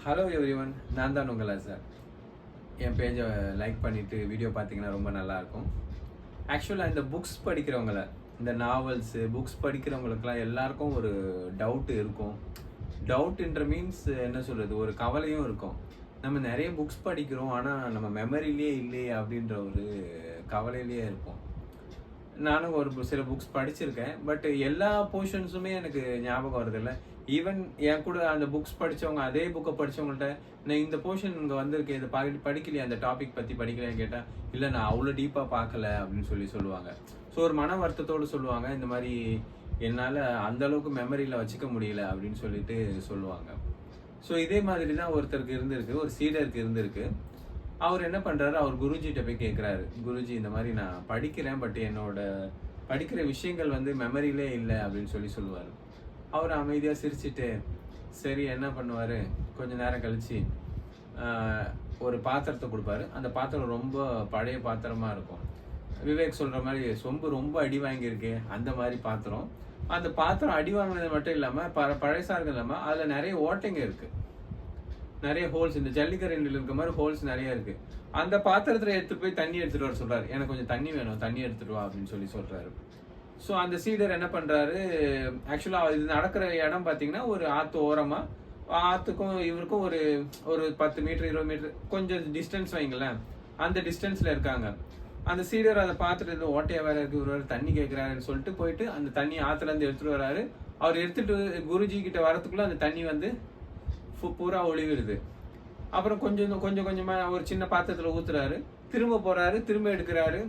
Hello everyone, நான் தான் உங்கள் சார். என் பேஜை லைக் பண்ணிவிட்டு வீடியோ பார்த்தீங்கன்னா ரொம்ப நல்லாயிருக்கும். ஆக்சுவலாக இந்த புக்ஸ் படிக்கிறவங்கள, இந்த நாவல்ஸு புக்ஸ் படிக்கிறவங்களுக்குலாம் எல்லாருக்கும் ஒரு டவுட் இருக்கும். டவுட்ன்ற மீன்ஸ் என்ன சொல்கிறது, ஒரு கவலையும் இருக்கும். நம்ம நிறைய புக்ஸ் படிக்கிறோம், ஆனால் நம்ம மெமரியிலே இல்லையே அப்படின்ற ஒரு கவலையிலேயே இருப்போம். நானும் ஒரு சில புக்ஸ் படிச்சிருக்கேன். பட் எல்லா போர்ஷன்ஸுமே எனக்கு ஞாபகம் வரதில்ல. ஈவன் என் கூட அந்த புக்ஸ் படிச்சவங்க, அதே புக்கை படிச்சவங்கள்ட்ட, "நான் இந்த போர்ஷன் இங்கே வந்திருக்கேன், இதை படிக்கலையா, அந்த டாபிக் பற்றி படிக்கலையான்னு" கேட்டால், "இல்லை நான் அவ்வளோ டீப்பாக பார்க்கல" அப்படின்னு சொல்லுவாங்க. ஸோ ஒரு மன வருத்தத்தோடு சொல்லுவாங்க, இந்த மாதிரி என்னால் அந்தளவுக்கு மெமரியில் வச்சுக்க முடியல அப்படின்னு சொல்லுவாங்க. ஸோ இதே மாதிரி தான் ஒருத்தருக்கு இருந்திருக்கு, ஒரு சீடருக்கு இருந்திருக்கு. அவர் என்ன பண்ணுறாரு, அவர் குருஜிகிட்ட போய் கேட்குறாரு, "குருஜி, இந்த மாதிரி நான் படிக்கிறேன், பட் என்னோட படிக்கிற விஷயங்கள் மெமரியிலே இல்லை" அப்படின்னு சொல்லுவார். அவர் அமைதியாக சிரிச்சுட்டு, சரி என்ன பண்ணுவார், கொஞ்ச நேரம் கழித்து ஒரு பாத்திரத்தை கொடுப்பாரு. அந்த பாத்திரம் ரொம்ப பழைய பாத்திரமாக இருக்கும். விவேக் சொல்கிற மாதிரி சொம்பு ரொம்ப அடி வாங்கியிருக்கு, அந்த மாதிரி பாத்திரம். அந்த பாத்திரம் அடி வாங்கினது மட்டும் இல்லாமல் பழசாக இருக்கிறது இல்லாமல் அதில் நிறைய ஓட்டைங்க இருக்குது, நிறைய ஹோல்ஸ், இந்த ஜல்லிக்கரண்டில் இருக்க மாதிரி ஹோல்ஸ் நிறைய இருக்கு. அந்த பாத்திரத்தில் எடுத்துட்டு போய் தண்ணி எடுத்துட்டு வர சொல்றாரு. "எனக்கு கொஞ்சம் தண்ணி வேணும், தண்ணி எடுத்துட்டு வா" அப்படின்னு சொல்றாரு. ஸோ அந்த சீடர் என்ன பண்றாரு, ஆக்சுவலா இது நடக்கிற இடம் பார்த்தீங்கன்னா ஒரு ஆத்து ஓரமா, ஆத்துக்கும் இவருக்கும் ஒரு ஒரு 10 மீட்டர் 20 மீட்டர் கொஞ்சம் டிஸ்டன்ஸ் வைங்களேன், அந்த டிஸ்டன்ஸ்ல இருக்காங்க. அந்த சீடர் அதை பார்த்துட்டு ஓட்டையா வேற இருக்கு, இவர் தண்ணி கேட்கிறாருன்னு சொல்லிட்டு போயிட்டு அந்த தண்ணி ஆத்துல இருந்து எடுத்துட்டு வராரு. அவர் எடுத்துட்டு குருஜி கிட்ட வரதுக்குள்ள அந்த தண்ணி பூரா ஒளிவிடுது. அப்புறம் கொஞ்சம் கொஞ்சமா ஒரு சின்ன பாத்திரத்துல ஊத்துறாரு, திரும்ப போறாரு, திரும்ப எடுக்கிறாரு,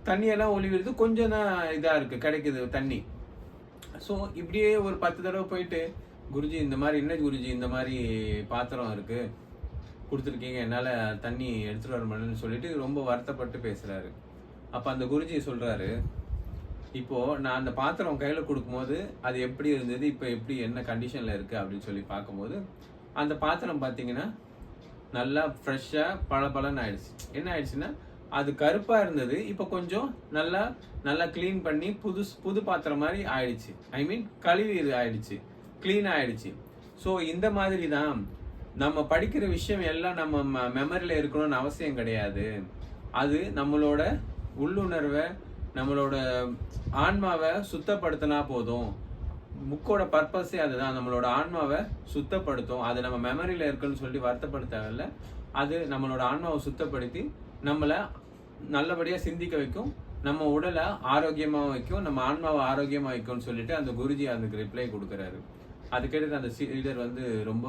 தண்ணியெல்லாம் ஒளிவிடுது, கொஞ்சம் தான் இதா இருக்கு, கிடைக்குது தண்ணி. ஸோ இப்படியே ஒரு 10 தடவை போயிட்டு, "குருஜி, இந்த மாதிரி என்ன குருஜி, இந்த மாதிரி பாத்திரம் இருக்கு கொடுத்துருக்கீங்க, என்னால் தண்ணி எடுத்துட்டு வர முடியலன்னு" சொல்லிட்டு ரொம்ப வருத்தப்பட்டு பேசுறாரு. அப்போ அந்த குருஜி சொல்றாரு, "இப்போ நான் அந்த பாத்திரம் கையில கொடுக்கும்போது அது எப்படி இருந்தது, இப்போ எப்படி என்ன கண்டிஷன்ல இருக்கு அப்படின்னு பார்க்கும்போது, அந்த பாத்திரம் பார்த்தீங்கன்னா நல்லா ஃப்ரெஷ்ஷாக பளபளன்னு ஆயிடுச்சு. என்ன ஆயிடுச்சுன்னா, அது கருப்பாக இருந்தது, இப்போ கொஞ்சம் நல்லா க்ளீன் பண்ணி புது பாத்திரம் மாதிரி ஆயிடுச்சு. ஐ மீன் கழுவி ஆயிடுச்சு, க்ளீனாக ஆயிடுச்சு." ஸோ இந்த மாதிரி தான் நம்ம படிக்கிற விஷயம் எல்லாம் நம்ம மெமரியில் இருக்கணும்னு அவசியம் கிடையாது. அது நம்மளோட உள்ளுணர்வை, நம்மளோட ஆன்மாவை சுத்தப்படுத்தினா போதும். புக்கோட பர்பஸே அதுதான், நம்மளோட ஆன்மாவை சுத்தப்படுத்தும். அது நம்ம மெமரியில இருக்குன்னு சொல்லி வருத்தப்பட தேவையில்ல. அது நம்மளோட ஆன்மாவை சுத்தப்படுத்தி நம்மளை நல்லபடியா சிந்திக்க வைக்கும், நம்ம உடலை ஆரோக்கியமா வைக்கும், நம்ம ஆன்மாவை ஆரோக்கியமா வைக்கும்னு சொல்லிட்டு அந்த குருஜி அதுக்கு ரிப்ளை கொடுக்குறாரு. அது கேட்டு அந்த சீடர் ரொம்ப